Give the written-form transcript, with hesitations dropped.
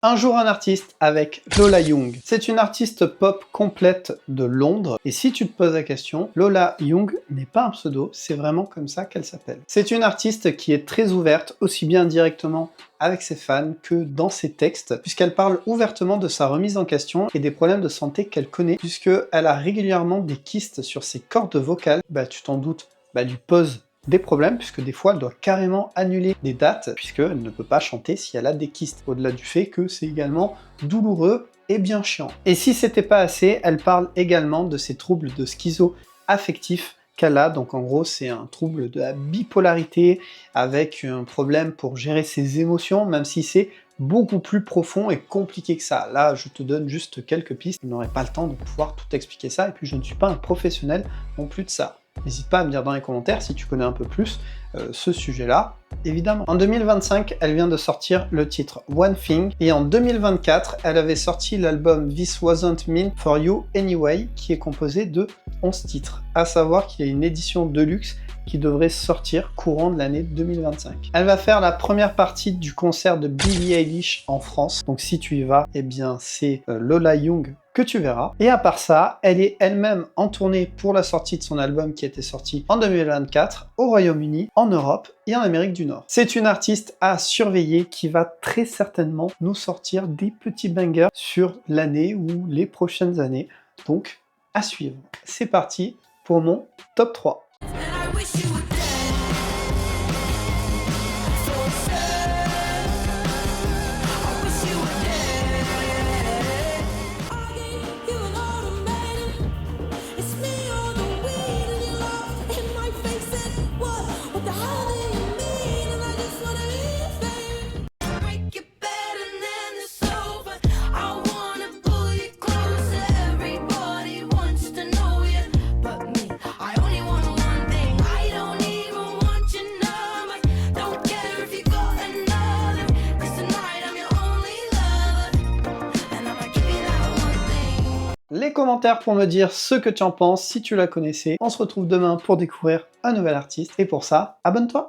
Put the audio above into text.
Un jour un artiste avec Lola Young. C'est une artiste pop complète de Londres. Et si tu te poses la question, Lola Young n'est pas un pseudo, c'est vraiment comme ça qu'elle s'appelle. C'est une artiste qui est très ouverte, aussi bien directement avec ses fans que dans ses textes, puisqu'elle parle ouvertement de sa remise en question et des problèmes de santé qu'elle connaît, puisqu'elle a régulièrement des kystes sur ses cordes vocales. Tu t'en doutes, lui pose des problèmes, puisque des fois elle doit carrément annuler des dates, puisqu'elle ne peut pas chanter si elle a des kystes, au-delà du fait que c'est également douloureux et bien chiant. Et si c'était pas assez, elle parle également de ses troubles de schizo-affectif qu'elle a, donc en gros c'est un trouble de la bipolarité, avec un problème pour gérer ses émotions, même si c'est beaucoup plus profond et compliqué que ça. Là, je te donne juste quelques pistes, je n'aurai pas le temps de pouvoir tout expliquer ça, et puis je ne suis pas un professionnel non plus de ça. N'hésite pas à me dire dans les commentaires si tu connais un peu plus ce sujet-là, évidemment. En 2025, elle vient de sortir le titre One Thing, et en 2024, elle avait sorti l'album This Wasn't Meant For You Anyway, qui est composé de 11 titres, à savoir qu'il y a une édition deluxe qui devrait sortir courant de l'année 2025. Elle va faire la première partie du concert de Billie Eilish en France, donc si tu y vas, eh bien c'est Lola Young que tu verras. Et à part ça, elle est elle-même en tournée pour la sortie de son album qui était sorti en 2024 au Royaume-Uni, en Europe et en Amérique du Nord. C'est une artiste à surveiller qui va très certainement nous sortir des petits bangers sur l'année ou les prochaines années, donc à suivre. C'est parti pour mon top 3. Les commentaires pour me dire ce que tu en penses, si tu la connaissais. On se retrouve demain pour découvrir un nouvel artiste. Et pour ça, abonne-toi!